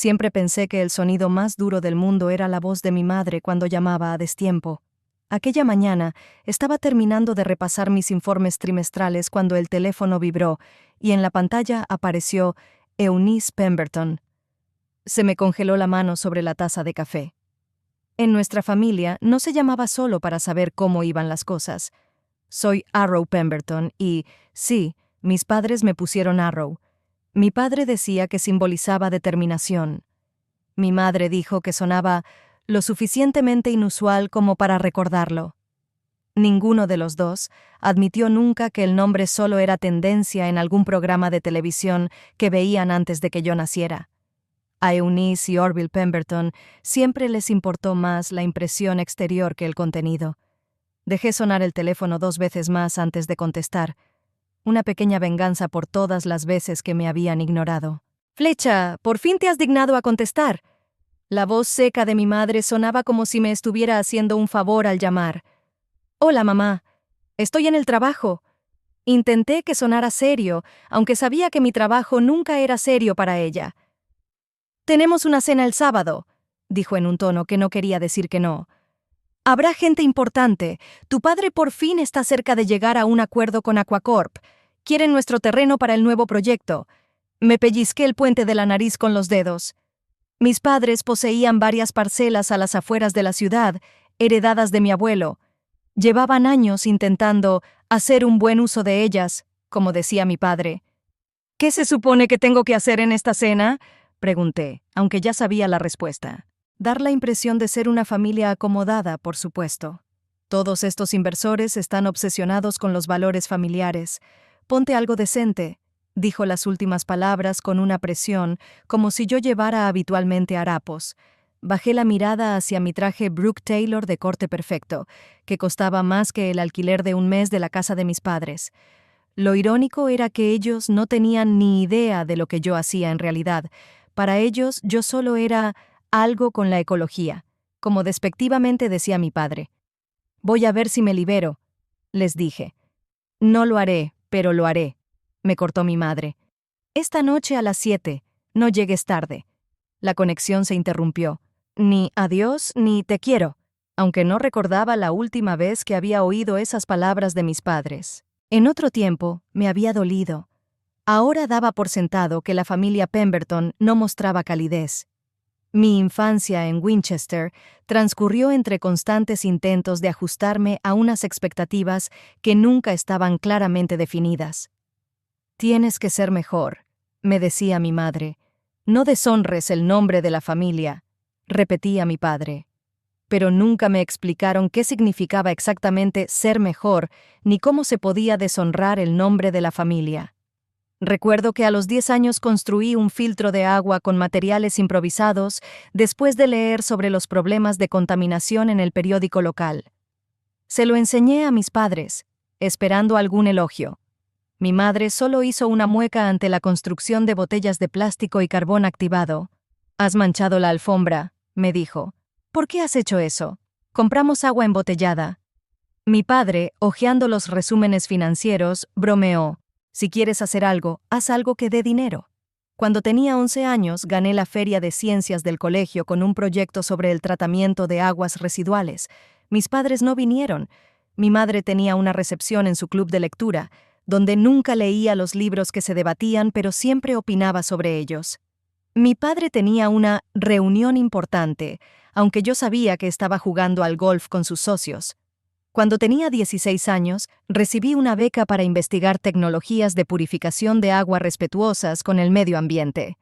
Siempre pensé que el sonido más duro del mundo era la voz de mi madre cuando llamaba a destiempo. Aquella mañana estaba terminando de repasar mis informes trimestrales cuando el teléfono vibró y en la pantalla apareció Eunice Pemberton. Se me congeló la mano sobre la taza de café. En nuestra familia no se llamaba solo para saber cómo iban las cosas. Soy Arrow Pemberton y, sí, mis padres me pusieron Arrow. Mi padre decía que simbolizaba determinación. Mi madre dijo que sonaba lo suficientemente inusual como para recordarlo. Ninguno de los dos admitió nunca que el nombre solo era tendencia en algún programa de televisión que veían antes de que yo naciera. A Eunice y Orville Pemberton siempre les importó más la impresión exterior que el contenido. Dejé sonar el teléfono 2 veces más antes de contestar. Una pequeña venganza por todas las veces que me habían ignorado. «Flecha, por fin te has dignado a contestar». La voz seca de mi madre sonaba como si me estuviera haciendo un favor al llamar. «Hola, mamá. Estoy en el trabajo». Intenté que sonara serio, aunque sabía que mi trabajo nunca era serio para ella. «Tenemos una cena el sábado», dijo en un tono que no quería decir que no. «Habrá gente importante. Tu padre por fin está cerca de llegar a un acuerdo con Aquacorp. Quieren nuestro terreno para el nuevo proyecto». Me pellizqué el puente de la nariz con los dedos. Mis padres poseían varias parcelas a las afueras de la ciudad, heredadas de mi abuelo. Llevaban años intentando hacer un buen uso de ellas, como decía mi padre. «¿Qué se supone que tengo que hacer en esta cena?», pregunté, aunque ya sabía la respuesta. Dar la impresión de ser una familia acomodada, por supuesto. Todos estos inversores están obsesionados con los valores familiares. Ponte algo decente, dijo las últimas palabras con una presión, como si yo llevara habitualmente harapos. Bajé la mirada hacia mi traje Brooke Taylor de corte perfecto, que costaba más que el alquiler de un mes de la casa de mis padres. Lo irónico era que ellos no tenían ni idea de lo que yo hacía en realidad. Para ellos, yo solo era algo con la ecología, como despectivamente decía mi padre. «Voy a ver si me libero», les dije. «No lo haré, pero lo haré», me cortó mi madre. «Esta noche a las 7, no llegues tarde». La conexión se interrumpió. Ni adiós ni te quiero, aunque no recordaba la última vez que había oído esas palabras de mis padres. En otro tiempo me había dolido. Ahora daba por sentado que la familia Pemberton no mostraba calidez. Mi infancia en Winchester transcurrió entre constantes intentos de ajustarme a unas expectativas que nunca estaban claramente definidas. «Tienes que ser mejor», me decía mi madre. «No deshonres el nombre de la familia», repetía mi padre. Pero nunca me explicaron qué significaba exactamente ser mejor, ni cómo se podía deshonrar el nombre de la familia. Recuerdo que a los 10 años construí un filtro de agua con materiales improvisados después de leer sobre los problemas de contaminación en el periódico local. Se lo enseñé a mis padres, esperando algún elogio. Mi madre solo hizo una mueca ante la construcción de botellas de plástico y carbón activado. «Has manchado la alfombra», me dijo. «¿Por qué has hecho eso? Compramos agua embotellada». Mi padre, hojeando los resúmenes financieros, bromeó. «Si quieres hacer algo, haz algo que dé dinero». Cuando tenía 11 años, gané la Feria de Ciencias del colegio con un proyecto sobre el tratamiento de aguas residuales. Mis padres no vinieron. Mi madre tenía una recepción en su club de lectura, donde nunca leía los libros que se debatían, pero siempre opinaba sobre ellos. Mi padre tenía una reunión importante, aunque yo sabía que estaba jugando al golf con sus socios. Cuando tenía 16 años, recibí una beca para investigar tecnologías de purificación de agua respetuosas con el medio ambiente.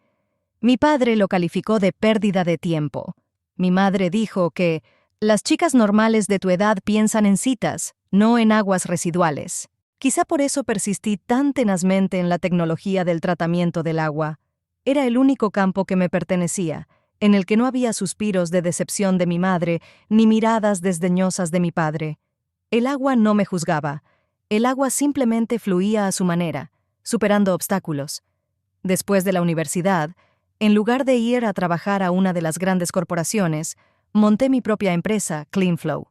Mi padre lo calificó de pérdida de tiempo. Mi madre dijo que las chicas normales de tu edad piensan en citas, no en aguas residuales. Quizá por eso persistí tan tenazmente en la tecnología del tratamiento del agua. Era el único campo que me pertenecía, en el que no había suspiros de decepción de mi madre ni miradas desdeñosas de mi padre. El agua no me juzgaba. El agua simplemente fluía a su manera, superando obstáculos. Después de la universidad, en lugar de ir a trabajar a una de las grandes corporaciones, monté mi propia empresa, CleanFlow.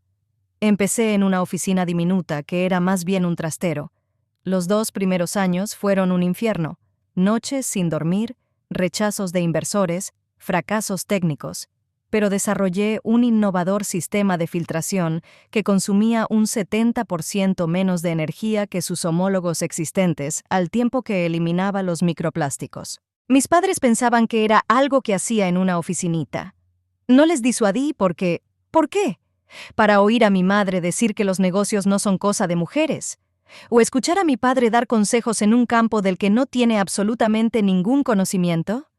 Empecé en una oficina diminuta que era más bien un trastero. Los 2 primeros años fueron un infierno. Noches sin dormir, rechazos de inversores, fracasos técnicos, pero desarrollé un innovador sistema de filtración que consumía un 70% menos de energía que sus homólogos existentes, al tiempo que eliminaba los microplásticos. Mis padres pensaban que era algo que hacía en una oficinita. No les disuadí porque... ¿Por qué? Para oír a mi madre decir que los negocios no son cosa de mujeres, o escuchar a mi padre dar consejos en un campo del que no tiene absolutamente ningún conocimiento.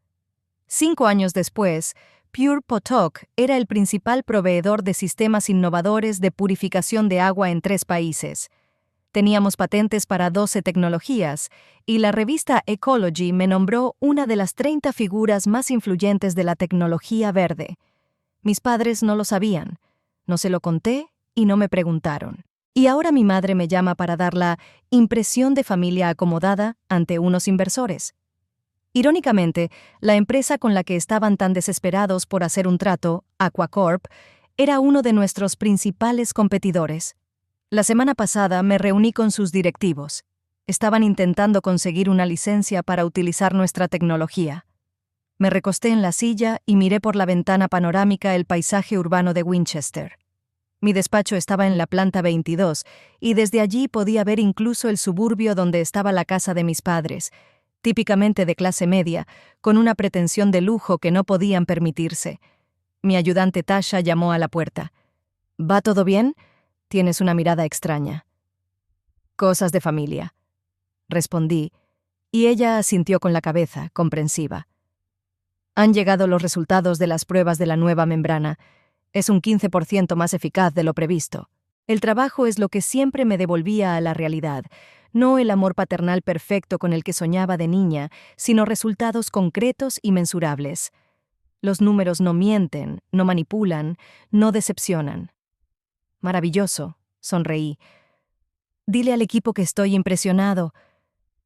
5 años después, Pure Potok era el principal proveedor de sistemas innovadores de purificación de agua en 3 países. Teníamos patentes para 12 tecnologías, y la revista Ecology me nombró una de las 30 figuras más influyentes de la tecnología verde. Mis padres no lo sabían, no se lo conté y no me preguntaron. Y ahora mi madre me llama para dar la impresión de familia acomodada ante unos inversores. Irónicamente, la empresa con la que estaban tan desesperados por hacer un trato, Aquacorp, era uno de nuestros principales competidores. La semana pasada me reuní con sus directivos. Estaban intentando conseguir una licencia para utilizar nuestra tecnología. Me recosté en la silla y miré por la ventana panorámica el paisaje urbano de Winchester. Mi despacho estaba en la planta 22 y desde allí podía ver incluso el suburbio donde estaba la casa de mis padres, típicamente de clase media, con una pretensión de lujo que no podían permitirse. Mi ayudante Tasha llamó a la puerta. ¿Va todo bien? Tienes una mirada extraña. Cosas de familia, respondí, y ella asintió con la cabeza, comprensiva. Han llegado los resultados de las pruebas de la nueva membrana. Es un 15% más eficaz de lo previsto. El trabajo es lo que siempre me devolvía a la realidad, no el amor paternal perfecto con el que soñaba de niña, sino resultados concretos y mensurables. Los números no mienten, no manipulan, no decepcionan. Maravilloso, sonreí. Dile al equipo que estoy impresionado.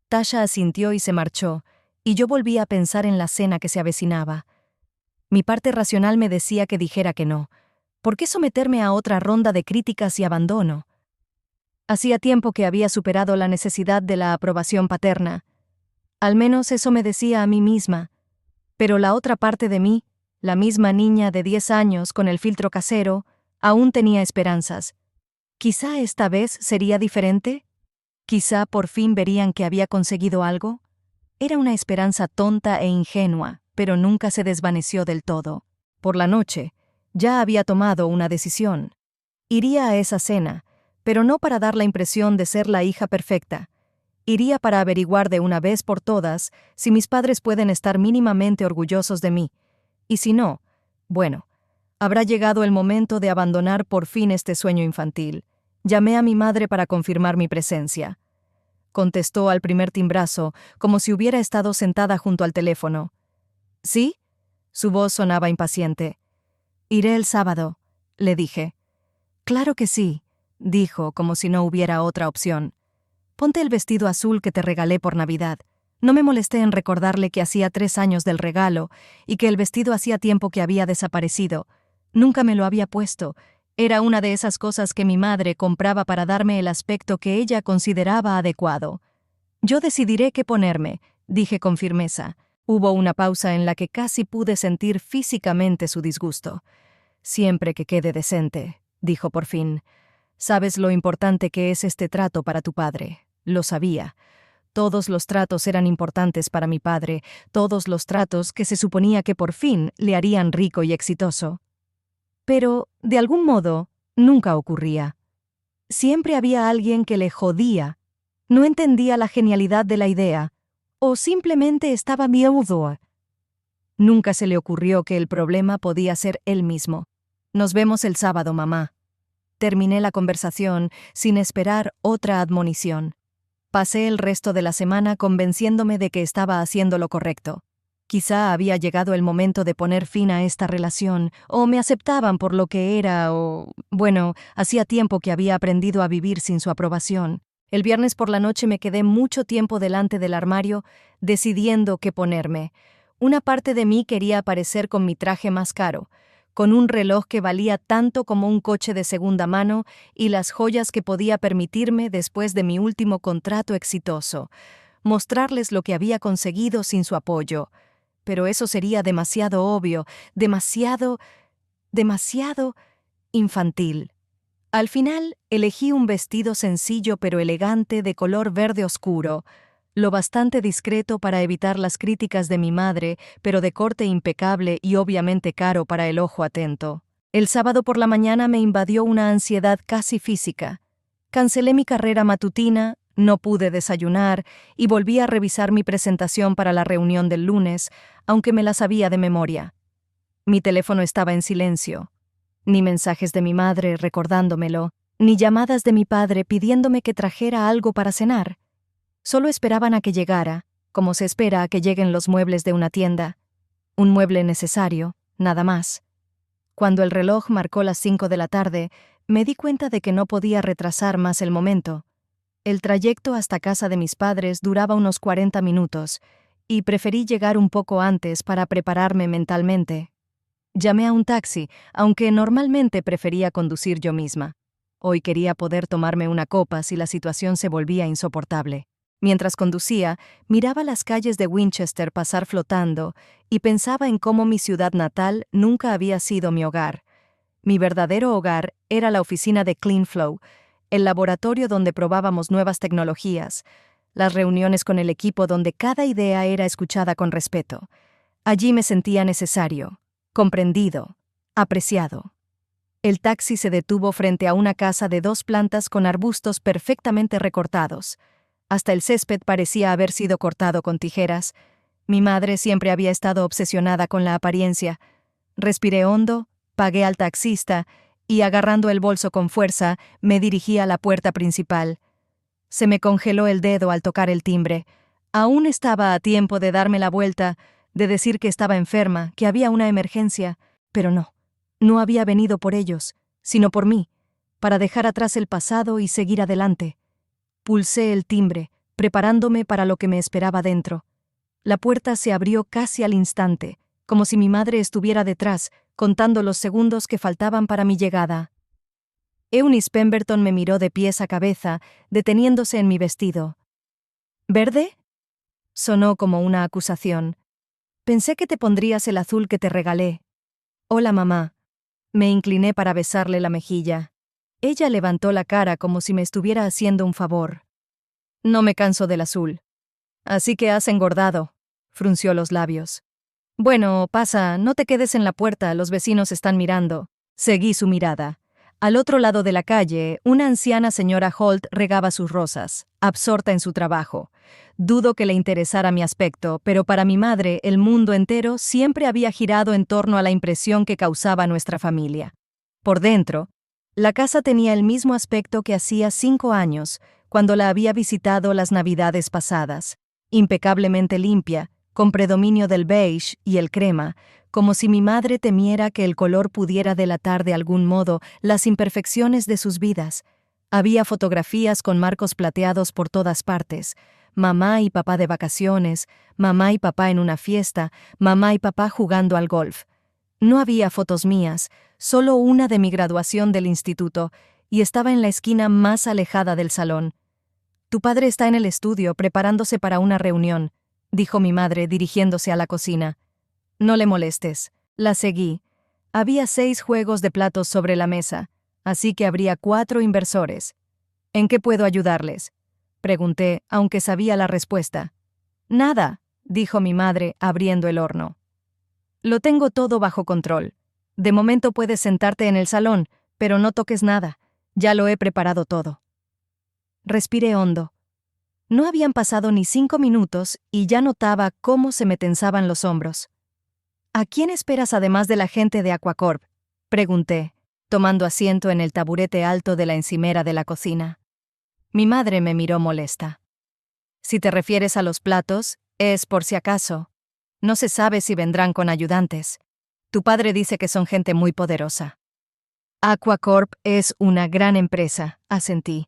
Tasha asintió y se marchó, y yo volví a pensar en la cena que se avecinaba. Mi parte racional me decía que dijera que no. ¿Por qué someterme a otra ronda de críticas y abandono? Hacía tiempo que había superado la necesidad de la aprobación paterna. Al menos eso me decía a mí misma. Pero la otra parte de mí, la misma niña de 10 años con el filtro casero, aún tenía esperanzas. ¿Quizá esta vez sería diferente? ¿Quizá por fin verían que había conseguido algo? Era una esperanza tonta e ingenua, pero nunca se desvaneció del todo. Por la noche, ya había tomado una decisión. Iría a esa cena, pero no para dar la impresión de ser la hija perfecta. Iría para averiguar de una vez por todas si mis padres pueden estar mínimamente orgullosos de mí. Y si no, bueno, habrá llegado el momento de abandonar por fin este sueño infantil. Llamé a mi madre para confirmar mi presencia. Contestó al primer timbrazo, como si hubiera estado sentada junto al teléfono. ¿Sí? Su voz sonaba impaciente. «Iré el sábado», le dije. «Claro que sí», dijo, como si no hubiera otra opción. «Ponte el vestido azul que te regalé por Navidad». No me molesté en recordarle que hacía 3 años del regalo y que el vestido hacía tiempo que había desaparecido. Nunca me lo había puesto. Era una de esas cosas que mi madre compraba para darme el aspecto que ella consideraba adecuado. «Yo decidiré qué ponerme», dije con firmeza. Hubo una pausa en la que casi pude sentir físicamente su disgusto. «Siempre que quede decente», dijo por fin. «Sabes lo importante que es este trato para tu padre». Lo sabía. Todos los tratos eran importantes para mi padre, todos los tratos que se suponía que por fin le harían rico y exitoso. Pero, de algún modo, nunca ocurría. Siempre había alguien que le jodía. No entendía la genialidad de la idea, o simplemente estaba viudo. Nunca se le ocurrió que el problema podía ser él mismo. «Nos vemos el sábado, mamá». Terminé la conversación sin esperar otra admonición. Pasé el resto de la semana convenciéndome de que estaba haciendo lo correcto. Quizá había llegado el momento de poner fin a esta relación, o me aceptaban por lo que era, o... Bueno, hacía tiempo que había aprendido a vivir sin su aprobación. El viernes por la noche me quedé mucho tiempo delante del armario, decidiendo qué ponerme. Una parte de mí quería aparecer con mi traje más caro, con un reloj que valía tanto como un coche de segunda mano y las joyas que podía permitirme después de mi último contrato exitoso, mostrarles lo que había conseguido sin su apoyo. pero eso sería demasiado obvio, demasiado infantil. Al final, elegí un vestido sencillo pero elegante de color verde oscuro, lo bastante discreto para evitar las críticas de mi madre, pero de corte impecable y obviamente caro para el ojo atento. El sábado por la mañana me invadió una ansiedad casi física. Cancelé mi carrera matutina, no pude desayunar y volví a revisar mi presentación para la reunión del lunes, aunque me la sabía de memoria. Mi teléfono estaba en silencio. Ni mensajes de mi madre recordándomelo, ni llamadas de mi padre pidiéndome que trajera algo para cenar. Solo esperaban a que llegara, como se espera a que lleguen los muebles de una tienda. Un mueble necesario, nada más. Cuando el reloj marcó las 5 de la tarde, me di cuenta de que no podía retrasar más el momento. El trayecto hasta casa de mis padres duraba unos 40 minutos, y preferí llegar un poco antes para prepararme mentalmente. Llamé a un taxi, aunque normalmente prefería conducir yo misma. Hoy quería poder tomarme una copa si la situación se volvía insoportable. Mientras conducía, miraba las calles de Winchester pasar flotando y pensaba en cómo mi ciudad natal nunca había sido mi hogar. Mi verdadero hogar era la oficina de CleanFlow, el laboratorio donde probábamos nuevas tecnologías, las reuniones con el equipo donde cada idea era escuchada con respeto. Allí me sentía necesario, comprendido, apreciado. El taxi se detuvo frente a una casa de 2 plantas con arbustos perfectamente recortados. Hasta el césped parecía haber sido cortado con tijeras. Mi madre siempre había estado obsesionada con la apariencia. Respiré hondo, pagué al taxista y, agarrando el bolso con fuerza, me dirigí a la puerta principal. Se me congeló el dedo al tocar el timbre. Aún estaba a tiempo de darme la vuelta, de decir que estaba enferma, que había una emergencia, pero no había venido por ellos, sino por mí, para dejar atrás el pasado y seguir adelante. Pulsé el timbre, preparándome para lo que me esperaba dentro. La puerta se abrió casi al instante, como si mi madre estuviera detrás, contando los segundos que faltaban para mi llegada. Eunice Pemberton me miró de pies a cabeza, deteniéndose en mi vestido. ¿Verde? Sonó como una acusación. Pensé que te pondrías el azul que te regalé. Hola, mamá. Me incliné para besarle la mejilla. Ella levantó la cara como si me estuviera haciendo un favor. No me canso del azul. Así que has engordado, frunció los labios. Bueno, pasa, no te quedes en la puerta, los vecinos están mirando. Seguí su mirada. Al otro lado de la calle, una anciana señora Holt regaba sus rosas, absorta en su trabajo. Dudo que le interesara mi aspecto, pero para mi madre el mundo entero siempre había girado en torno a la impresión que causaba nuestra familia. Por dentro, la casa tenía el mismo aspecto que hacía 5 años, cuando la había visitado las navidades pasadas, impecablemente limpia, con predominio del beige y el crema, como si mi madre temiera que el color pudiera delatar de algún modo las imperfecciones de sus vidas. Había fotografías con marcos plateados por todas partes, mamá y papá de vacaciones, mamá y papá en una fiesta, mamá y papá jugando al golf. No había fotos mías, solo una de mi graduación del instituto, y estaba en la esquina más alejada del salón. Tu padre está en el estudio preparándose para una reunión, dijo mi madre dirigiéndose a la cocina. No le molestes. La seguí. Había 6 juegos de platos sobre la mesa, así que habría 4 inversores. ¿En qué puedo ayudarles?, pregunté, aunque sabía la respuesta. Nada, dijo mi madre, abriendo el horno. Lo tengo todo bajo control. De momento puedes sentarte en el salón, pero no toques nada. Ya lo he preparado todo. Respiré hondo. No habían pasado ni 5 minutos y ya notaba cómo se me tensaban los hombros. ¿A quién esperas además de la gente de Aquacorp?, pregunté, tomando asiento en el taburete alto de la encimera de la cocina. Mi madre me miró molesta. Si te refieres a los platos, es por si acaso. No se sabe si vendrán con ayudantes. Tu padre dice que son gente muy poderosa. Aquacorp es una gran empresa, asentí.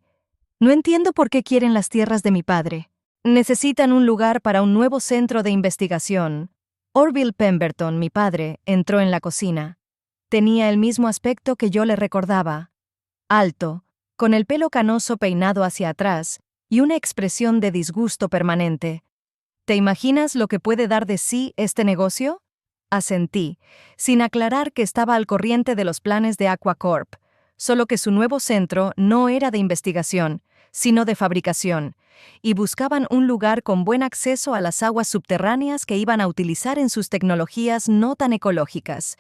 No entiendo por qué quieren las tierras de mi padre. Necesitan un lugar para un nuevo centro de investigación. Orville Pemberton, mi padre, entró en la cocina. Tenía el mismo aspecto que yo le recordaba. Alto, con el pelo canoso peinado hacia atrás y una expresión de disgusto permanente. ¿Te imaginas lo que puede dar de sí este negocio? Asentí, sin aclarar que estaba al corriente de los planes de Aquacorp, solo que su nuevo centro no era de investigación, sino de fabricación, y buscaban un lugar con buen acceso a las aguas subterráneas que iban a utilizar en sus tecnologías no tan ecológicas.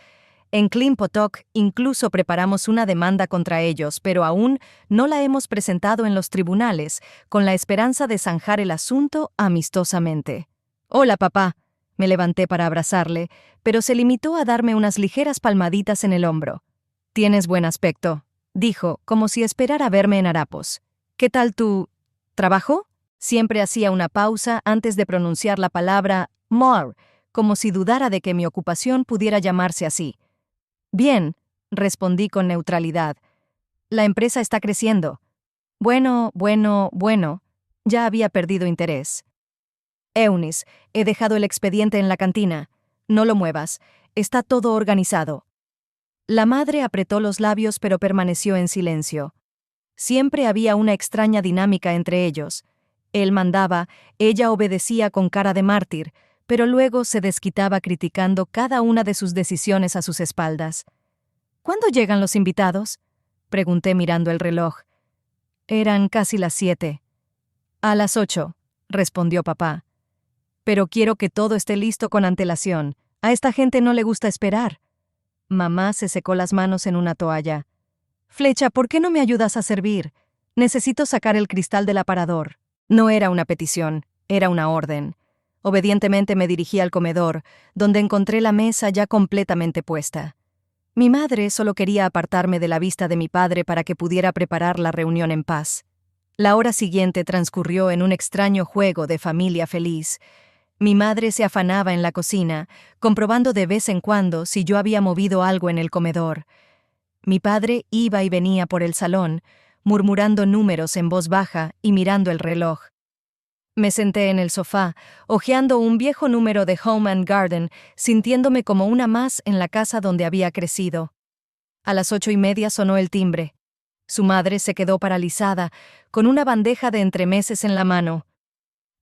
En Clean Potok incluso preparamos una demanda contra ellos, pero aún no la hemos presentado en los tribunales, con la esperanza de zanjar el asunto amistosamente. «Hola, papá». Me levanté para abrazarle, pero se limitó a darme unas ligeras palmaditas en el hombro. «Tienes buen aspecto», dijo, como si esperara verme en harapos. «¿Qué tal tu trabajo?» Siempre hacía una pausa antes de pronunciar la palabra «more», como si dudara de que mi ocupación pudiera llamarse así. «Bien», respondí con neutralidad. «La empresa está creciendo». Bueno. Ya había perdido interés. «Eunice, he dejado el expediente en la cantina. No lo muevas. Está todo organizado». La madre apretó los labios pero permaneció en silencio. Siempre había una extraña dinámica entre ellos. Él mandaba, ella obedecía con cara de mártir, pero luego se desquitaba criticando cada una de sus decisiones a sus espaldas. «¿Cuándo llegan los invitados?», pregunté mirando el reloj. Eran casi las 7. «A las 8», respondió papá. «Pero quiero que todo esté listo con antelación. A esta gente no le gusta esperar». Mamá se secó las manos en una toalla. «Flecha, ¿por qué no me ayudas a servir? Necesito sacar el cristal del aparador». No era una petición, era una orden. Obedientemente me dirigí al comedor, donde encontré la mesa ya completamente puesta. Mi madre solo quería apartarme de la vista de mi padre para que pudiera preparar la reunión en paz. La hora siguiente transcurrió en un extraño juego de familia feliz. Mi madre se afanaba en la cocina, comprobando de vez en cuando si yo había movido algo en el comedor. Mi padre iba y venía por el salón, murmurando números en voz baja y mirando el reloj. Me senté en el sofá, hojeando un viejo número de Home and Garden, sintiéndome como una más en la casa donde había crecido. A las 8:30 sonó el timbre. Su madre se quedó paralizada, con una bandeja de entremeses en la mano.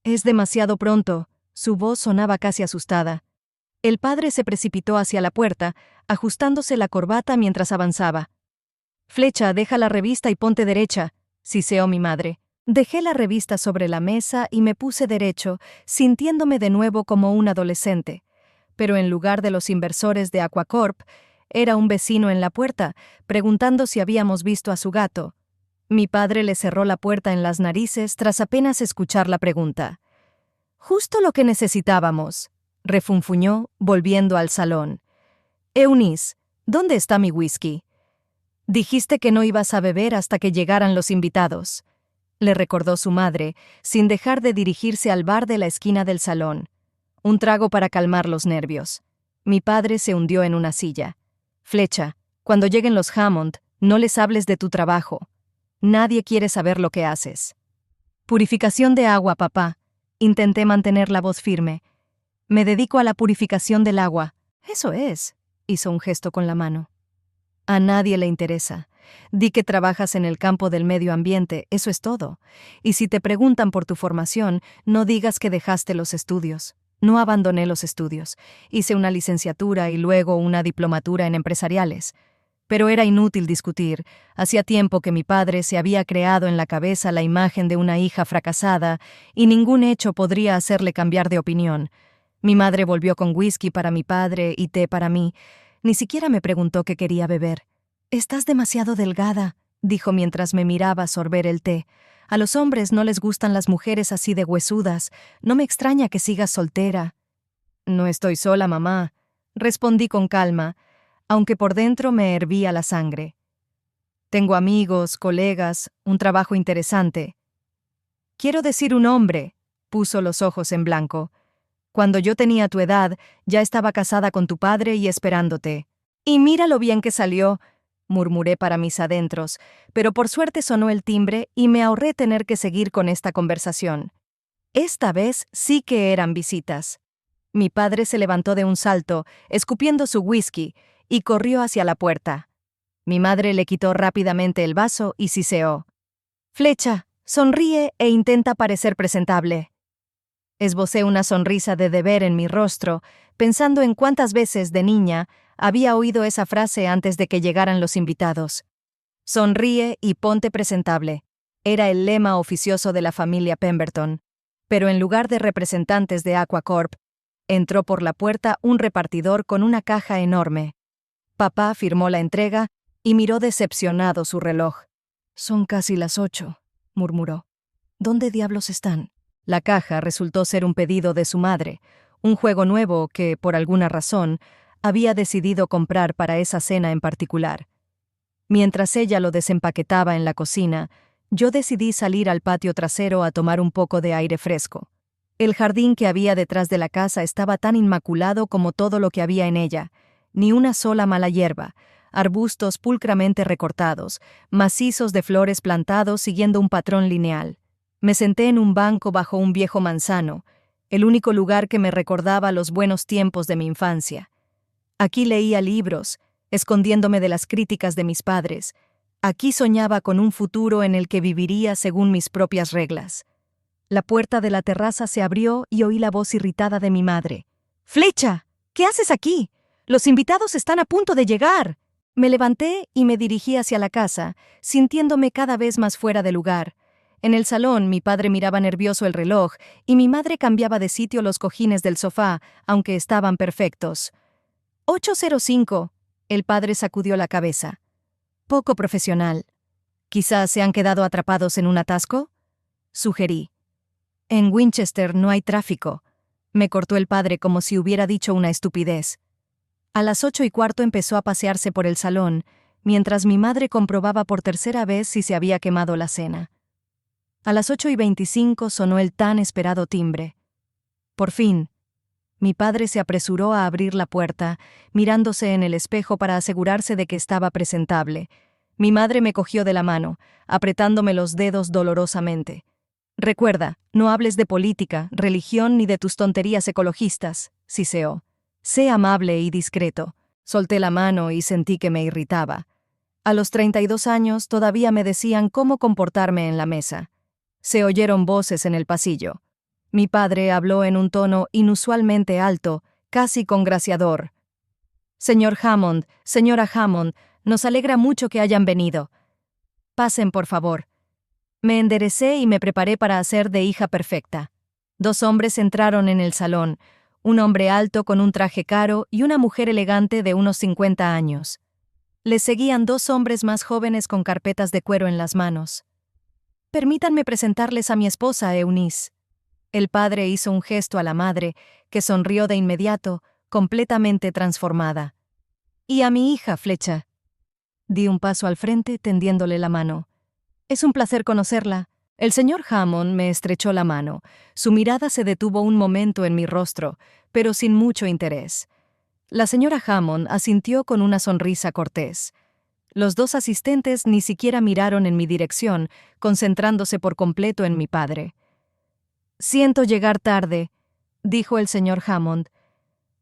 «Es demasiado pronto», su voz sonaba casi asustada. El padre se precipitó hacia la puerta, ajustándose la corbata mientras avanzaba. «Flecha, deja la revista y ponte derecha», siseó mi madre. Dejé la revista sobre la mesa y me puse derecho, sintiéndome de nuevo como un adolescente. Pero en lugar de los inversores de Aquacorp, era un vecino en la puerta, preguntando si habíamos visto a su gato. Mi padre le cerró la puerta en las narices tras apenas escuchar la pregunta. «Justo lo que necesitábamos», refunfuñó, volviendo al salón. «Eunice, ¿dónde está mi whisky?» «Dijiste que no ibas a beber hasta que llegaran los invitados», le recordó su madre, sin dejar de dirigirse al bar de la esquina del salón. Un trago para calmar los nervios. Mi padre se hundió en una silla. «Flecha, cuando lleguen los Hammond, no les hables de tu trabajo. Nadie quiere saber lo que haces». «Purificación de agua, papá». Intenté mantener la voz firme. «Me dedico a la purificación del agua». «Eso es», hizo un gesto con la mano. «A nadie le interesa. Di que trabajas en el campo del medio ambiente, eso es todo. Y si te preguntan por tu formación, no digas que dejaste los estudios». No abandoné los estudios. Hice una licenciatura y luego una diplomatura en empresariales. Pero era inútil discutir. Hacía tiempo que mi padre se había creado en la cabeza la imagen de una hija fracasada y ningún hecho podría hacerle cambiar de opinión. Mi madre volvió con whisky para mi padre y té para mí. Ni siquiera me preguntó qué quería beber. «Estás demasiado delgada», dijo mientras me miraba sorber el té. «A los hombres no les gustan las mujeres así de huesudas. No me extraña que sigas soltera». «No estoy sola, mamá», respondí con calma, aunque por dentro me hervía la sangre. «Tengo amigos, colegas, un trabajo interesante». «Quiero decir un hombre», puso los ojos en blanco. «Cuando yo tenía tu edad, ya estaba casada con tu padre y esperándote. Y mira lo bien que salió», murmuré para mis adentros, pero por suerte sonó el timbre y me ahorré tener que seguir con esta conversación. Esta vez sí que eran visitas. Mi padre se levantó de un salto, escupiendo su whisky, y corrió hacia la puerta. Mi madre le quitó rápidamente el vaso y siseó. «Flecha, sonríe e intenta parecer presentable». Esbocé una sonrisa de deber en mi rostro, pensando en cuántas veces, de niña, había oído esa frase antes de que llegaran los invitados. Sonríe y ponte presentable. Era el lema oficioso de la familia Pemberton. Pero en lugar de representantes de Aquacorp, entró por la puerta un repartidor con una caja enorme. Papá firmó la entrega y miró decepcionado su reloj. «Son casi las 8», murmuró. «¿Dónde diablos están?» La caja resultó ser un pedido de su madre, un juego nuevo que, por alguna razón, había decidido comprar para esa cena en particular. Mientras ella lo desempaquetaba en la cocina, yo decidí salir al patio trasero a tomar un poco de aire fresco. El jardín que había detrás de la casa estaba tan inmaculado como todo lo que había en ella, ni una sola mala hierba, arbustos pulcramente recortados, macizos de flores plantados siguiendo un patrón lineal. Me senté en un banco bajo un viejo manzano, el único lugar que me recordaba los buenos tiempos de mi infancia. Aquí leía libros, escondiéndome de las críticas de mis padres. Aquí soñaba con un futuro en el que viviría según mis propias reglas. La puerta de la terraza se abrió y oí la voz irritada de mi madre. «¡Flecha! ¿Qué haces aquí? Los invitados están a punto de llegar». Me levanté y me dirigí hacia la casa, sintiéndome cada vez más fuera de lugar. En el salón, mi padre miraba nervioso el reloj y mi madre cambiaba de sitio los cojines del sofá, aunque estaban perfectos. 8:05. El padre sacudió la cabeza. Poco profesional. ¿Quizás se han quedado atrapados en un atasco? Sugerí. En Winchester no hay tráfico. Me cortó el padre como si hubiera dicho una estupidez. A las 8:15 empezó a pasearse por el salón, mientras mi madre comprobaba por tercera vez si se había quemado la cena. A las 8:25 sonó el tan esperado timbre. Por fin, mi padre se apresuró a abrir la puerta, mirándose en el espejo para asegurarse de que estaba presentable. Mi madre me cogió de la mano, apretándome los dedos dolorosamente. «Recuerda, no hables de política, religión ni de tus tonterías ecologistas», siseó. «Sé amable y discreto». Solté la mano y sentí que me irritaba. A los 32 años todavía me decían cómo comportarme en la mesa. Se oyeron voces en el pasillo. Mi padre habló en un tono inusualmente alto, casi congraciador. «Señor Hammond, señora Hammond, nos alegra mucho que hayan venido. Pasen, por favor». Me enderecé y me preparé para hacer de hija perfecta. 2 hombres entraron en el salón, un hombre alto con un traje caro y una mujer elegante de unos 50 años. Les seguían 2 hombres más jóvenes con carpetas de cuero en las manos. «Permítanme presentarles a mi esposa, Eunice». El padre hizo un gesto a la madre, que sonrió de inmediato, completamente transformada. «Y a mi hija, Flecha». Di un paso al frente, tendiéndole la mano. «Es un placer conocerla». El señor Hammond me estrechó la mano. Su mirada se detuvo un momento en mi rostro, pero sin mucho interés. La señora Hammond asintió con una sonrisa cortés. Los 2 asistentes ni siquiera miraron en mi dirección, concentrándose por completo en mi padre. «Siento llegar tarde», dijo el señor Hammond.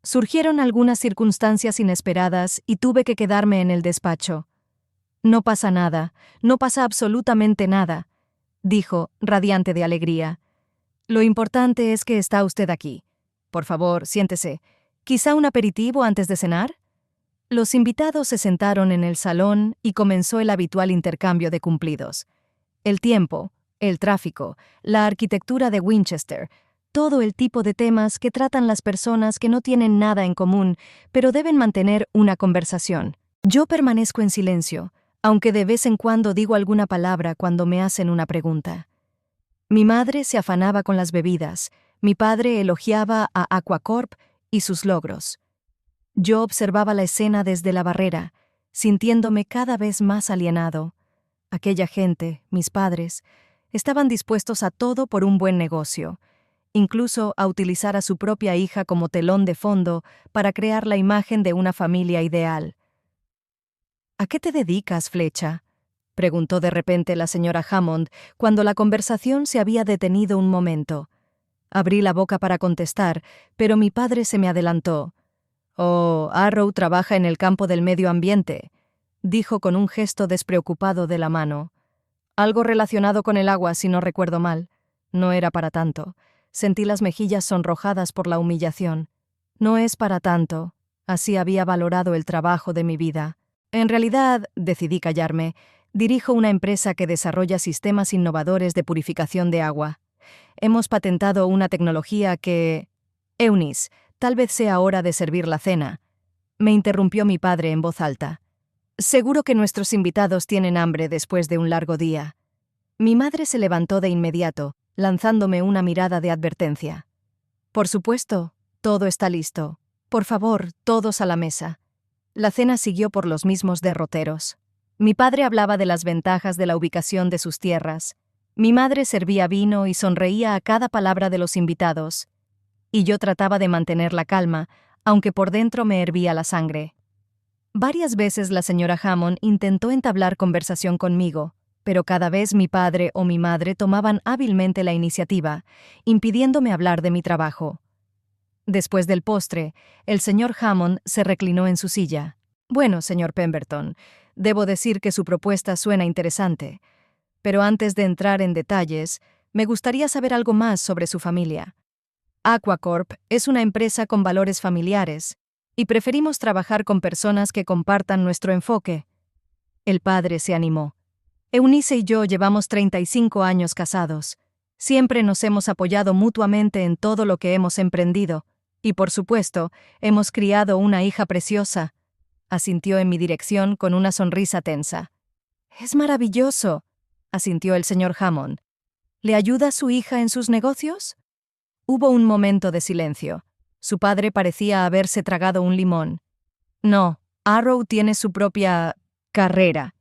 «Surgieron algunas circunstancias inesperadas y tuve que quedarme en el despacho». «No pasa nada, no pasa absolutamente nada», dijo, radiante de alegría. «Lo importante es que está usted aquí. Por favor, siéntese. ¿Quizá un aperitivo antes de cenar?» Los invitados se sentaron en el salón y comenzó el habitual intercambio de cumplidos. El tiempo, el tráfico, la arquitectura de Winchester, todo el tipo de temas que tratan las personas que no tienen nada en común, pero deben mantener una conversación. Yo permanezco en silencio, aunque de vez en cuando digo alguna palabra cuando me hacen una pregunta. Mi madre se afanaba con las bebidas, mi padre elogiaba a Aquacorp y sus logros. Yo observaba la escena desde la barrera, sintiéndome cada vez más alienado. Aquella gente, mis padres, estaban dispuestos a todo por un buen negocio, incluso a utilizar a su propia hija como telón de fondo para crear la imagen de una familia ideal. «¿A qué te dedicas, Flecha?», preguntó de repente la señora Hammond, cuando la conversación se había detenido un momento. Abrí la boca para contestar, pero mi padre se me adelantó. «Oh, Arrow trabaja en el campo del medio ambiente», dijo con un gesto despreocupado de la mano. «Algo relacionado con el agua, si no recuerdo mal. No era para tanto. Sentí las mejillas sonrojadas por la humillación. No es para tanto. Así había valorado el trabajo de mi vida. En realidad, decidí callarme. Dirijo una empresa que desarrolla sistemas innovadores de purificación de agua. Hemos patentado una tecnología que... Eunice, tal vez sea hora de servir la cena. Me interrumpió mi padre en voz alta. Seguro que nuestros invitados tienen hambre después de un largo día. Mi madre se levantó de inmediato, lanzándome una mirada de advertencia. Por supuesto, todo está listo. Por favor, todos a la mesa. La cena siguió por los mismos derroteros. Mi padre hablaba de las ventajas de la ubicación de sus tierras. Mi madre servía vino y sonreía a cada palabra de los invitados. Y yo trataba de mantener la calma, aunque por dentro me hervía la sangre. Varias veces la señora Hammond intentó entablar conversación conmigo, pero cada vez mi padre o mi madre tomaban hábilmente la iniciativa, impidiéndome hablar de mi trabajo. Después del postre, el señor Hammond se reclinó en su silla. Bueno, señor Pemberton, debo decir que su propuesta suena interesante, pero antes de entrar en detalles, me gustaría saber algo más sobre su familia. Aquacorp es una empresa con valores familiares, y preferimos trabajar con personas que compartan nuestro enfoque. El padre se animó. Eunice y yo llevamos 35 años casados. Siempre nos hemos apoyado mutuamente en todo lo que hemos emprendido, y por supuesto, hemos criado una hija preciosa. Asintió en mi dirección con una sonrisa tensa. Es maravilloso, asintió el señor Hammond. ¿Le ayuda su hija en sus negocios? Hubo un momento de silencio. Su padre parecía haberse tragado un limón. No, Arrow tiene su propia carrera.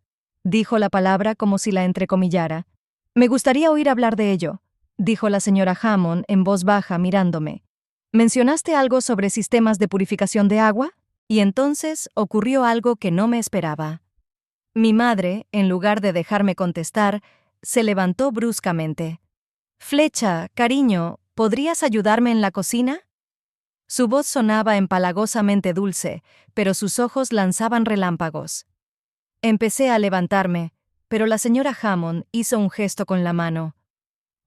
Dijo la palabra como si la entrecomillara. Me gustaría oír hablar de ello, dijo la señora Hammond en voz baja mirándome. ¿Mencionaste algo sobre sistemas de purificación de agua? Y entonces ocurrió algo que no me esperaba. Mi madre, en lugar de dejarme contestar, se levantó bruscamente. Flecha, cariño, ¿podrías ayudarme en la cocina? Su voz sonaba empalagosamente dulce, pero sus ojos lanzaban relámpagos. Empecé a levantarme, pero la señora Hammond hizo un gesto con la mano.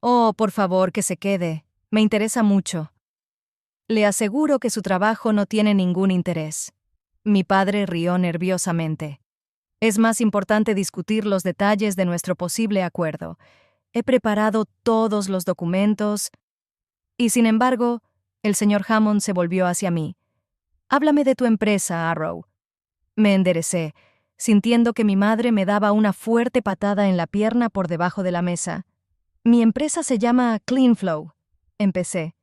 Oh, por favor, que se quede. Me interesa mucho. Le aseguro que su trabajo no tiene ningún interés. Mi padre rió nerviosamente. Es más importante discutir los detalles de nuestro posible acuerdo. He preparado todos los documentos. Y sin embargo, el señor Hammond se volvió hacia mí. Háblame de tu empresa, Arrow. Me enderecé, sintiendo que mi madre me daba una fuerte patada en la pierna por debajo de la mesa. Mi empresa se llama CleanFlow. Empecé.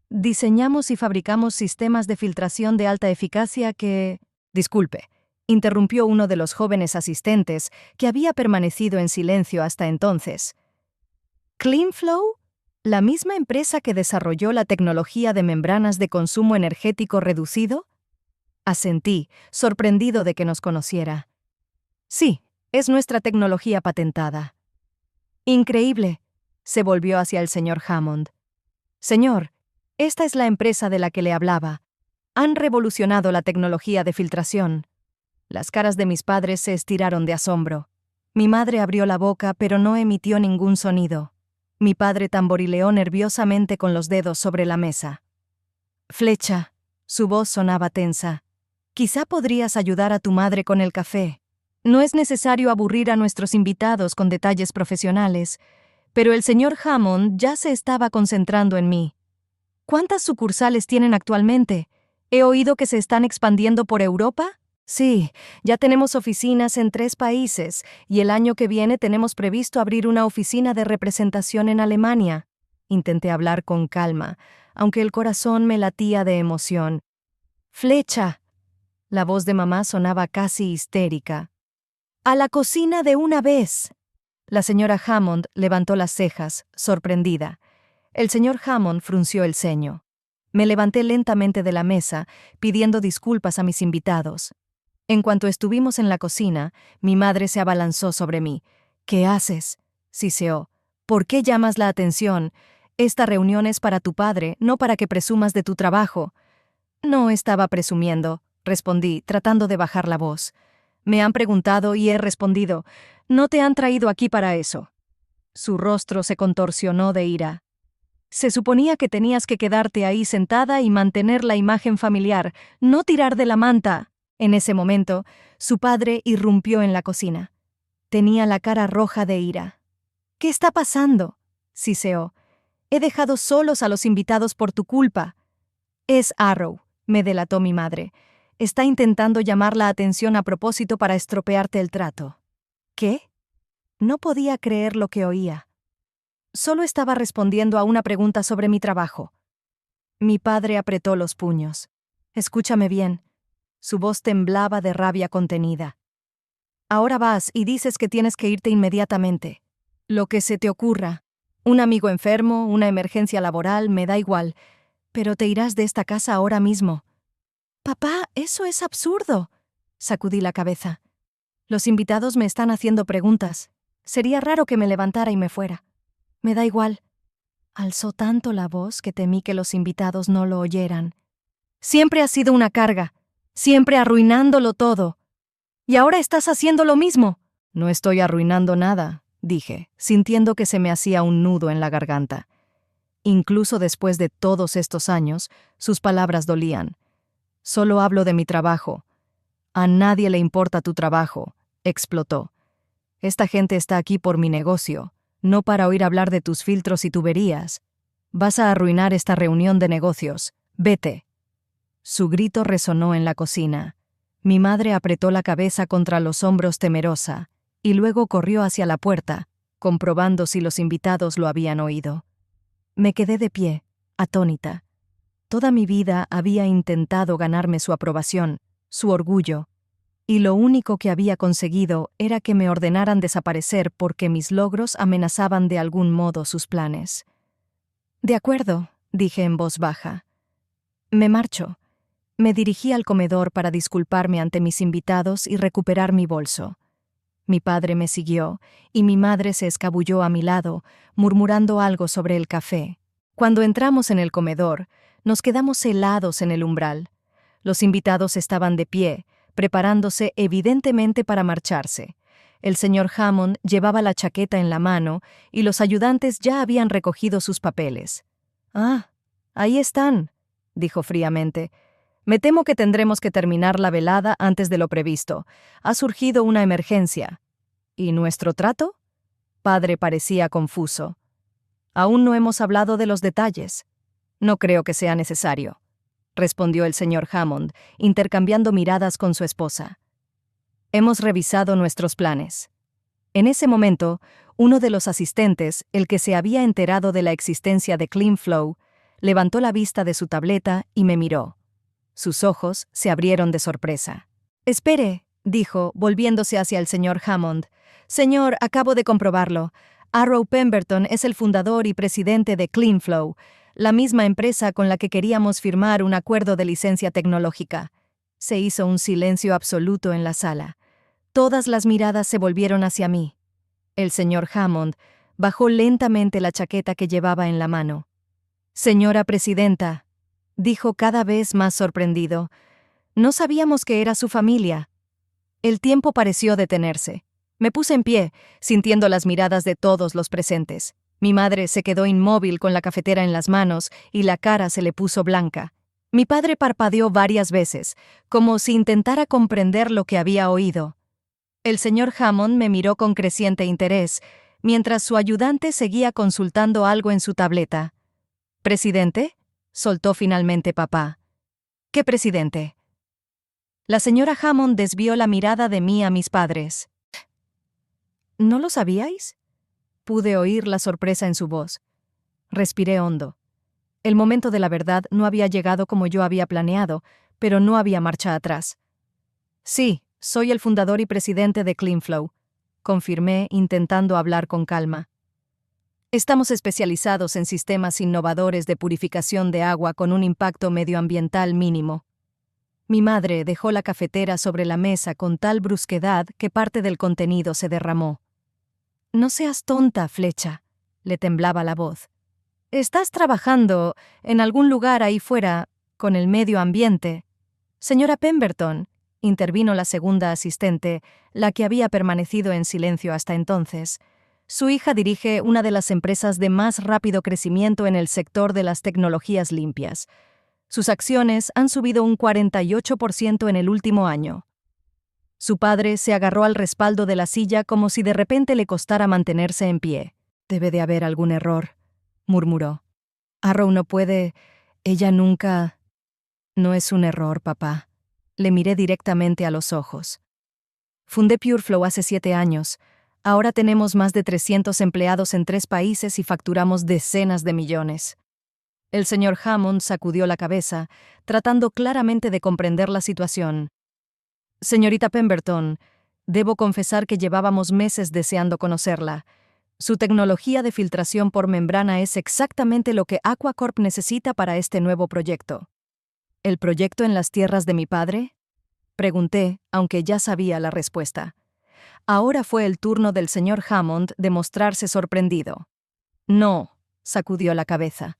Diseñamos y fabricamos sistemas de filtración de alta eficacia que... Disculpe, interrumpió uno de los jóvenes asistentes, que había permanecido en silencio hasta entonces. ¿CleanFlow? ¿La misma empresa que desarrolló la tecnología de membranas de consumo energético reducido? Asentí, sorprendido de que nos conociera. Sí, es nuestra tecnología patentada. Increíble, se volvió hacia el señor Hammond. Señor, esta es la empresa de la que le hablaba. Han revolucionado la tecnología de filtración. Las caras de mis padres se estiraron de asombro. Mi madre abrió la boca, pero no emitió ningún sonido. Mi padre tamborileó nerviosamente con los dedos sobre la mesa. Flecha, su voz sonaba tensa. Quizá podrías ayudar a tu madre con el café. No es necesario aburrir a nuestros invitados con detalles profesionales, pero el señor Hammond ya se estaba concentrando en mí. ¿Cuántas sucursales tienen actualmente? He oído que se están expandiendo por Europa. Sí, ya tenemos oficinas en 3 países, y el año que viene tenemos previsto abrir una oficina de representación en Alemania. Intenté hablar con calma, aunque el corazón me latía de emoción. Flecha. La voz de mamá sonaba casi histérica. ¡A la cocina de una vez! La señora Hammond levantó las cejas, sorprendida. El señor Hammond frunció el ceño. Me levanté lentamente de la mesa, pidiendo disculpas a mis invitados. En cuanto estuvimos en la cocina, mi madre se abalanzó sobre mí. ¿Qué haces?, siseó. ¿Por qué llamas la atención? Esta reunión es para tu padre, no para que presumas de tu trabajo. No estaba presumiendo, respondí, tratando de bajar la voz. Me han preguntado y he respondido. No te han traído aquí para eso. Su rostro se contorsionó de ira. Se suponía que tenías que quedarte ahí sentada y mantener la imagen familiar, no tirar de la manta. En ese momento, su padre irrumpió en la cocina. Tenía la cara roja de ira. «¿Qué está pasando?», siseó. «He dejado solos a los invitados por tu culpa». «Es Arrow», me delató mi madre. «Está intentando llamar la atención a propósito para estropearte el trato». ¿Qué? No podía creer lo que oía. Solo estaba respondiendo a una pregunta sobre mi trabajo. Mi padre apretó los puños. «Escúchame bien». Su voz temblaba de rabia contenida. «Ahora vas y dices que tienes que irte inmediatamente. Lo que se te ocurra. Un amigo enfermo, una emergencia laboral, me da igual. Pero te irás de esta casa ahora mismo». «Papá, eso es absurdo», sacudí la cabeza. «Los invitados me están haciendo preguntas. Sería raro que me levantara y me fuera». «Me da igual». Alzó tanto la voz que temí que los invitados no lo oyeran. «Siempre has sido una carga, siempre arruinándolo todo. Y ahora estás haciendo lo mismo». «No estoy arruinando nada», dije, sintiendo que se me hacía un nudo en la garganta. Incluso después de todos estos años, sus palabras dolían. «Solo hablo de mi trabajo». «A nadie le importa tu trabajo», explotó. «Esta gente está aquí por mi negocio, no para oír hablar de tus filtros y tuberías. Vas a arruinar esta reunión de negocios. Vete». Su grito resonó en la cocina. Mi madre apretó la cabeza contra los hombros temerosa, y luego corrió hacia la puerta, comprobando si los invitados lo habían oído. Me quedé de pie, atónita. Toda mi vida había intentado ganarme su aprobación, su orgullo, y lo único que había conseguido era que me ordenaran desaparecer porque mis logros amenazaban de algún modo sus planes. «De acuerdo», dije en voz baja. «Me marcho». Me dirigí al comedor para disculparme ante mis invitados y recuperar mi bolso. Mi padre me siguió, y mi madre se escabulló a mi lado, murmurando algo sobre el café. Cuando entramos en el comedor, nos quedamos helados en el umbral. Los invitados estaban de pie, preparándose evidentemente para marcharse. El señor Hammond llevaba la chaqueta en la mano y los ayudantes ya habían recogido sus papeles. «Ah, ahí están», dijo fríamente. «Me temo que tendremos que terminar la velada antes de lo previsto. Ha surgido una emergencia». «¿Y nuestro trato?». Padre parecía confuso. «Aún no hemos hablado de los detalles». «No creo que sea necesario», respondió el señor Hammond, intercambiando miradas con su esposa. «Hemos revisado nuestros planes». En ese momento, uno de los asistentes, el que se había enterado de la existencia de CleanFlow, levantó la vista de su tableta y me miró. Sus ojos se abrieron de sorpresa. «Espere», dijo, volviéndose hacia el señor Hammond. «Señor, acabo de comprobarlo. Arrow Pemberton es el fundador y presidente de CleanFlow, la misma empresa con la que queríamos firmar un acuerdo de licencia tecnológica». Se hizo un silencio absoluto en la sala. Todas las miradas se volvieron hacia mí. El señor Hammond bajó lentamente la chaqueta que llevaba en la mano. «Señora presidenta», dijo cada vez más sorprendido, «no sabíamos que era su familia». El tiempo pareció detenerse. Me puse en pie, sintiendo las miradas de todos los presentes. Mi madre se quedó inmóvil con la cafetera en las manos y la cara se le puso blanca. Mi padre parpadeó varias veces, como si intentara comprender lo que había oído. El señor Hammond me miró con creciente interés, mientras su ayudante seguía consultando algo en su tableta. «¿Presidente?», soltó finalmente papá. «¿Qué presidente?». La señora Hammond desvió la mirada de mí a mis padres. «¿No lo sabíais?». Pude oír la sorpresa en su voz. Respiré hondo. El momento de la verdad no había llegado como yo había planeado, pero no había marcha atrás. «Sí, soy el fundador y presidente de CleanFlow», confirmé, intentando hablar con calma. «Estamos especializados en sistemas innovadores de purificación de agua con un impacto medioambiental mínimo». Mi madre dejó la cafetera sobre la mesa con tal brusquedad que parte del contenido se derramó. «No seas tonta, Flecha», le temblaba la voz. «Estás trabajando en algún lugar ahí fuera con el medio ambiente». «Señora Pemberton», intervino la segunda asistente, la que había permanecido en silencio hasta entonces, Su hija dirige una de las empresas de más rápido crecimiento en el sector de las tecnologías limpias. Sus acciones han subido un 48% en el último año. Su padre se agarró al respaldo de la silla como si de repente le costara mantenerse en pie. «Debe de haber algún error», murmuró. «Arrow no puede... Ella nunca...» «No es un error, papá». Le miré directamente a los ojos. Fundé PureFlow hace 7 años. Ahora tenemos más de 300 empleados en 3 países y facturamos decenas de millones. El señor Hammond sacudió la cabeza, tratando claramente de comprender la situación. «Señorita Pemberton, debo confesar que llevábamos meses deseando conocerla. Su tecnología de filtración por membrana es exactamente lo que Aquacorp necesita para este nuevo proyecto». «¿El proyecto en las tierras de mi padre?», pregunté, aunque ya sabía la respuesta. Ahora fue el turno del señor Hammond de mostrarse sorprendido. «No», sacudió la cabeza.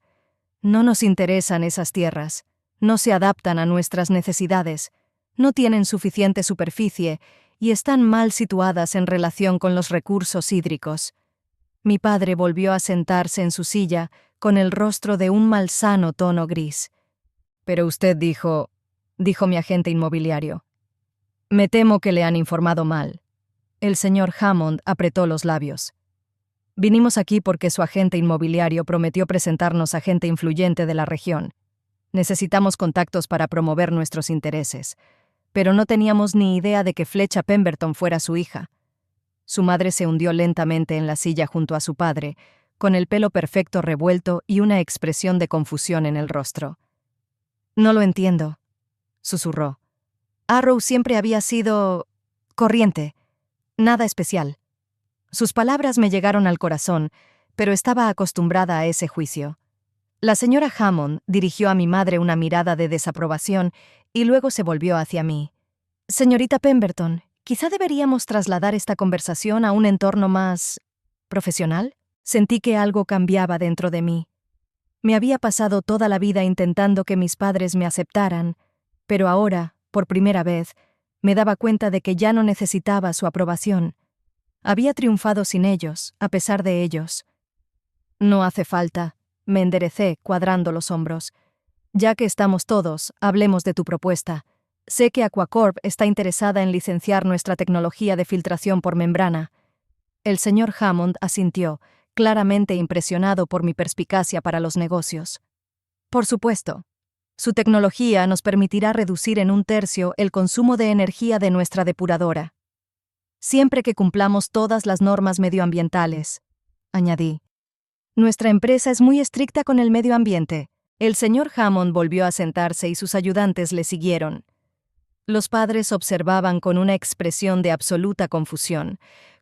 «No nos interesan esas tierras. No se adaptan a nuestras necesidades. No tienen suficiente superficie y están mal situadas en relación con los recursos hídricos». Mi padre volvió a sentarse en su silla con el rostro de un malsano tono gris. «Pero usted dijo mi agente inmobiliario. Me temo que le han informado mal». El señor Hammond apretó los labios. «Vinimos aquí porque su agente inmobiliario prometió presentarnos a gente influyente de la región. Necesitamos contactos para promover nuestros intereses, pero no teníamos ni idea de que Fletcha Pemberton fuera su hija». Su madre se hundió lentamente en la silla junto a su padre, con el pelo perfecto revuelto y una expresión de confusión en el rostro. «No lo entiendo», susurró. «Arrow siempre había sido... corriente. Nada especial». Sus palabras me llegaron al corazón, pero estaba acostumbrada a ese juicio. La señora Hammond dirigió a mi madre una mirada de desaprobación y luego se volvió hacia mí. «Señorita Pemberton, quizá deberíamos trasladar esta conversación a un entorno más... profesional». Sentí que algo cambiaba dentro de mí. Me había pasado toda la vida intentando que mis padres me aceptaran, pero ahora, por primera vez, me daba cuenta de que ya no necesitaba su aprobación. Había triunfado sin ellos, a pesar de ellos. «No hace falta», me enderecé, cuadrando los hombros. «Ya que estamos todos, hablemos de tu propuesta. Sé que Aquacorp está interesada en licenciar nuestra tecnología de filtración por membrana». El señor Hammond asintió, claramente impresionado por mi perspicacia para los negocios. «Por supuesto. Su tecnología nos permitirá reducir en 1/3 el consumo de energía de nuestra depuradora. Siempre que cumplamos todas las normas medioambientales», añadí. «Nuestra empresa es muy estricta con el medio ambiente». El señor Hammond volvió a sentarse y sus ayudantes le siguieron. Los padres observaban con una expresión de absoluta confusión,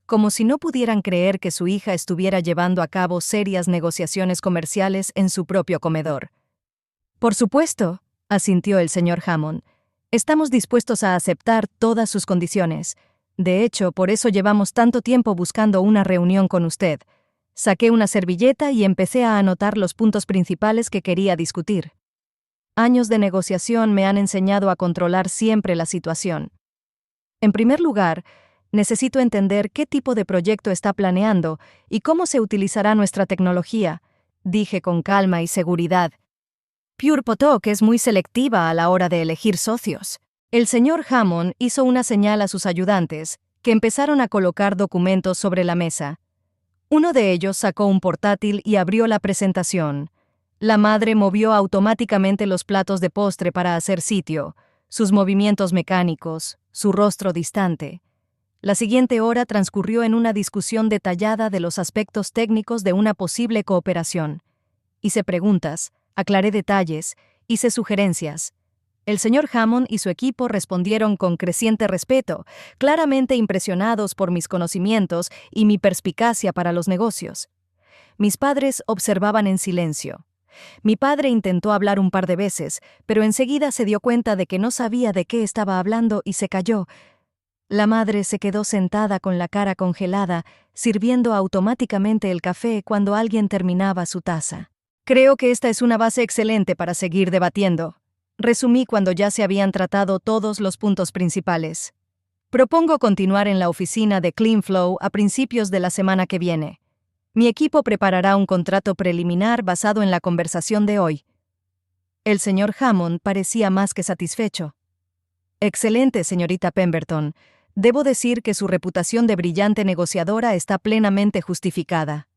como si no pudieran creer que su hija estuviera llevando a cabo serias negociaciones comerciales en su propio comedor. «Por supuesto», asintió el señor Hammond. «Estamos dispuestos a aceptar todas sus condiciones. De hecho, por eso llevamos tanto tiempo buscando una reunión con usted». Saqué una servilleta y empecé a anotar los puntos principales que quería discutir. Años de negociación me han enseñado a controlar siempre la situación. En primer lugar, necesito entender qué tipo de proyecto está planeando y cómo se utilizará nuestra tecnología, dije con calma y seguridad. Pure Potok es muy selectiva a la hora de elegir socios. El señor Hammond hizo una señal a sus ayudantes, que empezaron a colocar documentos sobre la mesa. Uno de ellos sacó un portátil y abrió la presentación. La madre movió automáticamente los platos de postre para hacer sitio, sus movimientos mecánicos, su rostro distante. La siguiente hora transcurrió en una discusión detallada de los aspectos técnicos de una posible cooperación. Hice preguntas, aclaré detalles, hice sugerencias. El señor Hammond y su equipo respondieron con creciente respeto, claramente impresionados por mis conocimientos y mi perspicacia para los negocios. Mis padres observaban en silencio. Mi padre intentó hablar un par de veces, pero enseguida se dio cuenta de que no sabía de qué estaba hablando y se calló. La madre se quedó sentada con la cara congelada, sirviendo automáticamente el café cuando alguien terminaba su taza. «Creo que esta es una base excelente para seguir debatiendo», resumí cuando ya se habían tratado todos los puntos principales. Propongo continuar en la oficina de CleanFlow a principios de la semana que viene. Mi equipo preparará un contrato preliminar basado en la conversación de hoy. El señor Hammond parecía más que satisfecho. Excelente, señorita Pemberton. Debo decir que su reputación de brillante negociadora está plenamente justificada.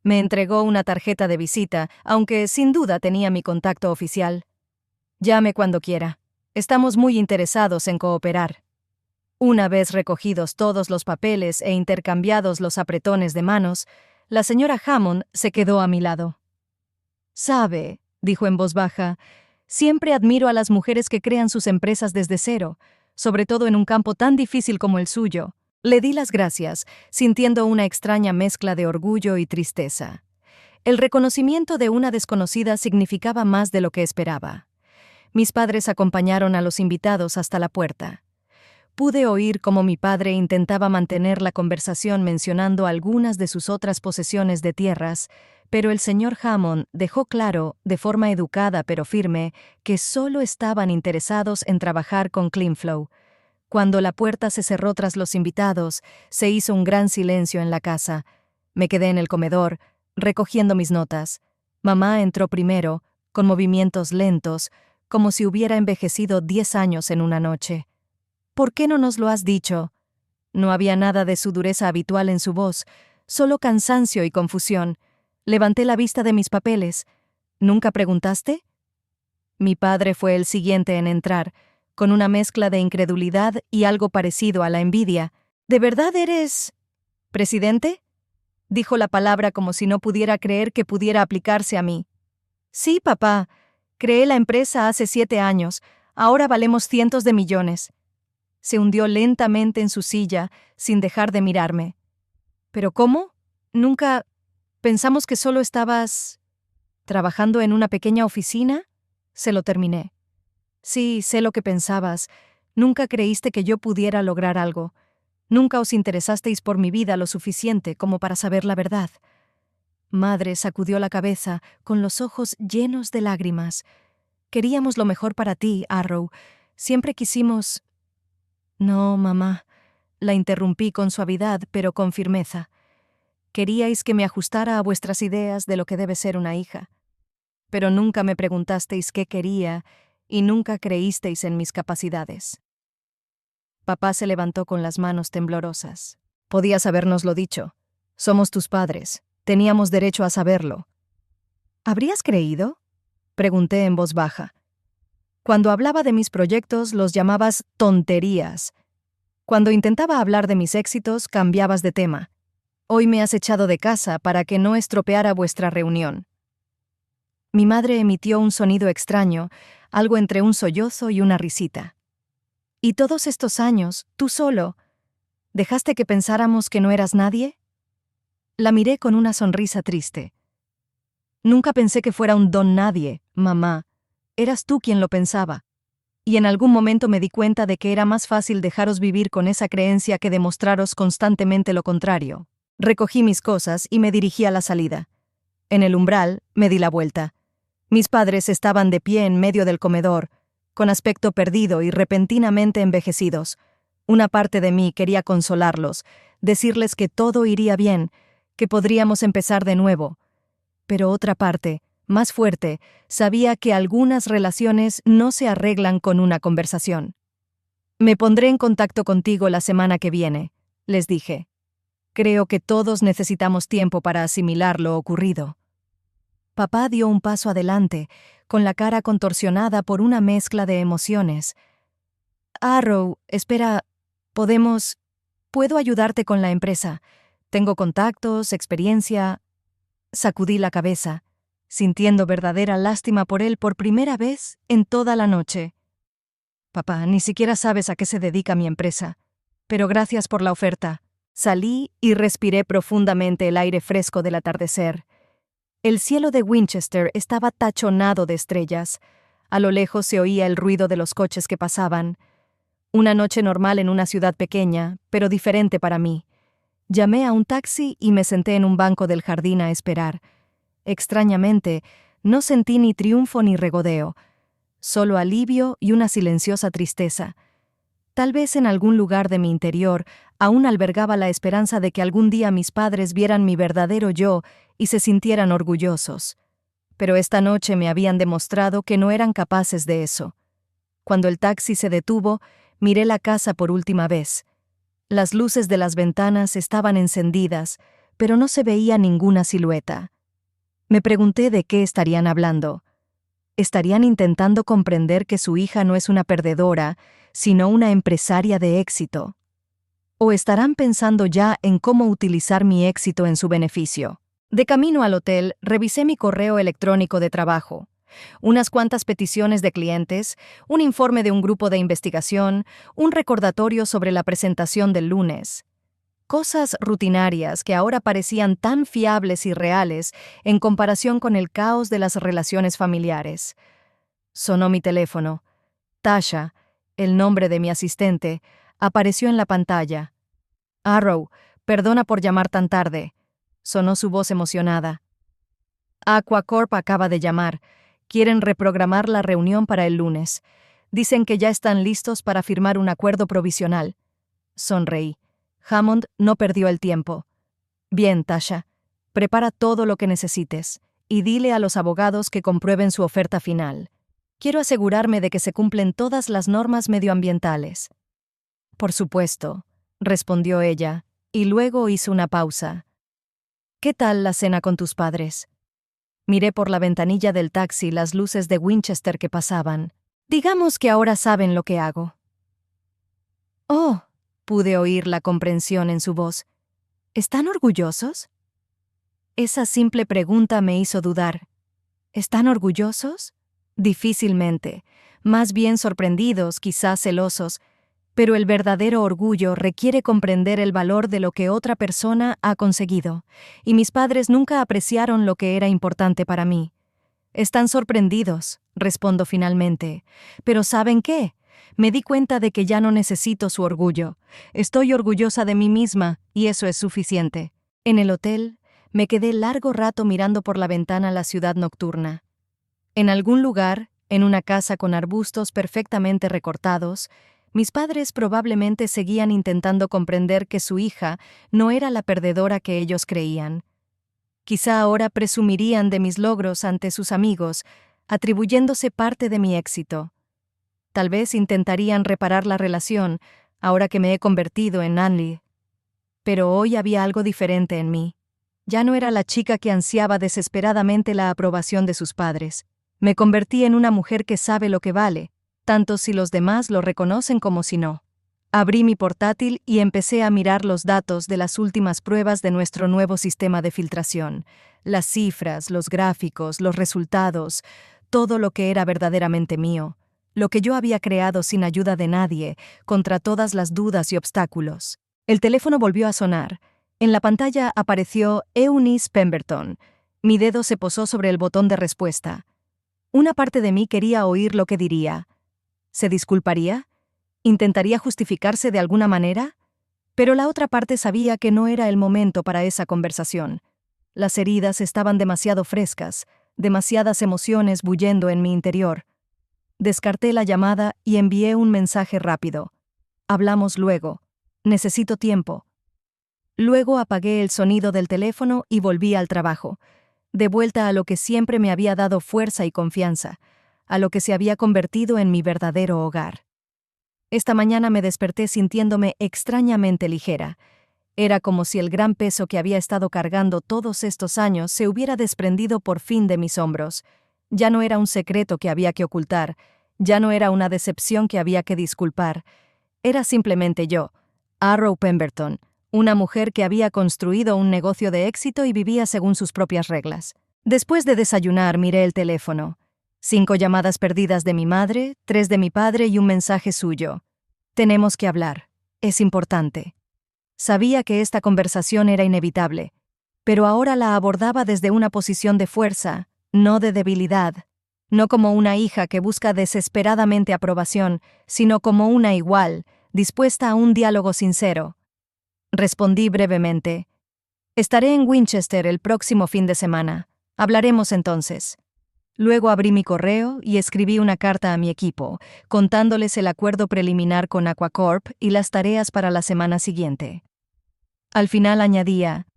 Me entregó una tarjeta de visita, aunque sin duda tenía mi contacto oficial. Llame cuando quiera. Estamos muy interesados en cooperar. Una vez recogidos todos los papeles e intercambiados los apretones de manos, la señora Hammond se quedó a mi lado. «Sabe», dijo en voz baja, «siempre admiro a las mujeres que crean sus empresas desde cero, sobre todo en un campo tan difícil como el suyo». Le di las gracias, sintiendo una extraña mezcla de orgullo y tristeza. El reconocimiento de una desconocida significaba más de lo que esperaba. Mis padres acompañaron a los invitados hasta la puerta. Pude oír cómo mi padre intentaba mantener la conversación mencionando algunas de sus otras posesiones de tierras, pero el señor Hammond dejó claro, de forma educada pero firme, que solo estaban interesados en trabajar con CleanFlow. Cuando la puerta se cerró tras los invitados, se hizo un gran silencio en la casa. Me quedé en el comedor, recogiendo mis notas. Mamá entró primero, con movimientos lentos, como si hubiera envejecido 10 años en una noche. «¿Por qué no nos lo has dicho?» No había nada de su dureza habitual en su voz, solo cansancio y confusión. Levanté la vista de mis papeles. «¿Nunca preguntaste?» Mi padre fue el siguiente en entrar, con una mezcla de incredulidad y algo parecido a la envidia. «¿De verdad eres presidente?» Dijo la palabra como si no pudiera creer que pudiera aplicarse a mí. «Sí, papá. Creé la empresa hace 7 años. Ahora valemos cientos de millones». Se hundió lentamente en su silla, sin dejar de mirarme. «¿Pero cómo? Nunca pensamos que solo estabas trabajando en una pequeña oficina?» Se lo terminé. «Sí, sé lo que pensabas. Nunca creíste que yo pudiera lograr algo. Nunca os interesasteis por mi vida lo suficiente como para saber la verdad». Madre sacudió la cabeza, con los ojos llenos de lágrimas. «Queríamos lo mejor para ti, Arrow. Siempre quisimos...» «No, mamá», la interrumpí con suavidad, pero con firmeza. «Queríais que me ajustara a vuestras ideas de lo que debe ser una hija. Pero nunca me preguntasteis qué quería y nunca creísteis en mis capacidades». Papá se levantó con las manos temblorosas. «Podías habérnoslo dicho. Somos tus padres. Teníamos derecho a saberlo». «¿Habrías creído?», pregunté en voz baja. Cuando hablaba de mis proyectos, los llamabas tonterías. Cuando intentaba hablar de mis éxitos, cambiabas de tema. Hoy me has echado de casa para que no estropeara vuestra reunión. Mi madre emitió un sonido extraño, algo entre un sollozo y una risita. «¿Y todos estos años, tú solo, dejaste que pensáramos que no eras nadie?» La miré con una sonrisa triste. «Nunca pensé que fuera un don nadie, mamá. Eras tú quien lo pensaba. Y en algún momento me di cuenta de que era más fácil dejaros vivir con esa creencia que demostraros constantemente lo contrario». Recogí mis cosas y me dirigí a la salida. En el umbral me di la vuelta. Mis padres estaban de pie en medio del comedor, con aspecto perdido y repentinamente envejecidos. Una parte de mí quería consolarlos, decirles que todo iría bien, que podríamos empezar de nuevo. Pero otra parte, más fuerte, sabía que algunas relaciones no se arreglan con una conversación. «Me pondré en contacto contigo la semana que viene», les dije. «Creo que todos necesitamos tiempo para asimilar lo ocurrido». Papá dio un paso adelante, con la cara contorsionada por una mezcla de emociones. «Arrow, espera, ¿puedo ayudarte con la empresa? Tengo contactos, experiencia...» Sacudí la cabeza, sintiendo verdadera lástima por él por primera vez en toda la noche. «Papá, ni siquiera sabes a qué se dedica mi empresa. Pero gracias por la oferta». Salí y respiré profundamente el aire fresco del atardecer. El cielo de Winchester estaba tachonado de estrellas. A lo lejos se oía el ruido de los coches que pasaban. Una noche normal en una ciudad pequeña, pero diferente para mí. Llamé a un taxi y me senté en un banco del jardín a esperar. Extrañamente, no sentí ni triunfo ni regodeo, solo alivio y una silenciosa tristeza. Tal vez en algún lugar de mi interior aún albergaba la esperanza de que algún día mis padres vieran mi verdadero yo y se sintieran orgullosos. Pero esta noche me habían demostrado que no eran capaces de eso. Cuando el taxi se detuvo, miré la casa por última vez. Las luces de las ventanas estaban encendidas, pero no se veía ninguna silueta. Me pregunté de qué estarían hablando. ¿Estarían intentando comprender que su hija no es una perdedora, sino una empresaria de éxito? ¿O estarán pensando ya en cómo utilizar mi éxito en su beneficio? De camino al hotel, revisé mi correo electrónico de trabajo. Unas cuantas peticiones de clientes, un informe de un grupo de investigación, un recordatorio sobre la presentación del lunes. Cosas rutinarias que ahora parecían tan fiables y reales en comparación con el caos de las relaciones familiares. Sonó mi teléfono. Tasha, el nombre de mi asistente, apareció en la pantalla. Arrow, perdona por llamar tan tarde. Sonó su voz emocionada. Aquacorp acaba de llamar. Quieren reprogramar la reunión para el lunes. Dicen que ya están listos para firmar un acuerdo provisional. Sonreí. Hammond no perdió el tiempo. Bien, Tasha. Prepara todo lo que necesites y dile a los abogados que comprueben su oferta final. Quiero asegurarme de que se cumplen todas las normas medioambientales. Por supuesto, respondió ella, y luego hizo una pausa. ¿Qué tal la cena con tus padres? Miré por la ventanilla del taxi las luces de Winchester que pasaban. Digamos que ahora saben lo que hago. Oh, pude oír la comprensión en su voz. ¿Están orgullosos? Esa simple pregunta me hizo dudar. ¿Están orgullosos? Difícilmente, más bien sorprendidos, quizás celosos, pero el verdadero orgullo requiere comprender el valor de lo que otra persona ha conseguido, y mis padres nunca apreciaron lo que era importante para mí. Están sorprendidos, respondo finalmente, pero ¿saben qué? Me di cuenta de que ya no necesito su orgullo. Estoy orgullosa de mí misma, y eso es suficiente. En el hotel, me quedé largo rato mirando por la ventana la ciudad nocturna. En algún lugar, en una casa con arbustos perfectamente recortados, mis padres probablemente seguían intentando comprender que su hija no era la perdedora que ellos creían. Quizá ahora presumirían de mis logros ante sus amigos, atribuyéndose parte de mi éxito. Tal vez intentarían reparar la relación, ahora que me he convertido en Anlie. Pero hoy había algo diferente en mí. Ya no era la chica que ansiaba desesperadamente la aprobación de sus padres. Me convertí en una mujer que sabe lo que vale, tanto si los demás lo reconocen como si no. Abrí mi portátil y empecé a mirar los datos de las últimas pruebas de nuestro nuevo sistema de filtración. Las cifras, los gráficos, los resultados, todo lo que era verdaderamente mío. Lo que yo había creado sin ayuda de nadie, contra todas las dudas y obstáculos. El teléfono volvió a sonar. En la pantalla apareció Eunice Pemberton. Mi dedo se posó sobre el botón de respuesta. Una parte de mí quería oír lo que diría. ¿Se disculparía? ¿Intentaría justificarse de alguna manera? Pero la otra parte sabía que no era el momento para esa conversación. Las heridas estaban demasiado frescas, demasiadas emociones bullendo en mi interior. Descarté la llamada y envié un mensaje rápido. Hablamos luego. Necesito tiempo. Luego apagué el sonido del teléfono y volví al trabajo, de vuelta a lo que siempre me había dado fuerza y confianza, a lo que se había convertido en mi verdadero hogar. Esta mañana me desperté sintiéndome extrañamente ligera. Era como si el gran peso que había estado cargando todos estos años se hubiera desprendido por fin de mis hombros. Ya no era un secreto que había que ocultar, ya no era una decepción que había que disculpar. Era simplemente yo, Arrow Pemberton, una mujer que había construido un negocio de éxito y vivía según sus propias reglas. Después de desayunar, miré el teléfono. 5 llamadas perdidas de mi madre, 3 de mi padre y un mensaje suyo. Tenemos que hablar. Es importante. Sabía que esta conversación era inevitable, pero ahora la abordaba desde una posición de fuerza, no de debilidad. No como una hija que busca desesperadamente aprobación, sino como una igual, dispuesta a un diálogo sincero. Respondí brevemente. Estaré en Winchester el próximo fin de semana. Hablaremos entonces. Luego abrí mi correo y escribí una carta a mi equipo, contándoles el acuerdo preliminar con Aquacorp y las tareas para la semana siguiente. Al final añadía: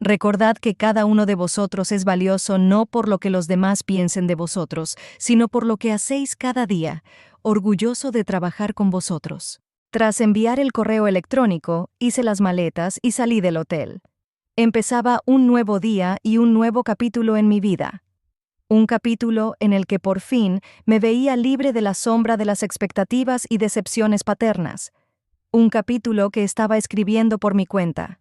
recordad que cada uno de vosotros es valioso no por lo que los demás piensen de vosotros, sino por lo que hacéis cada día, orgulloso de trabajar con vosotros. Tras enviar el correo electrónico, hice las maletas y salí del hotel. Empezaba un nuevo día y un nuevo capítulo en mi vida. Un capítulo en el que por fin me veía libre de la sombra de las expectativas y decepciones paternas. Un capítulo que estaba escribiendo por mi cuenta.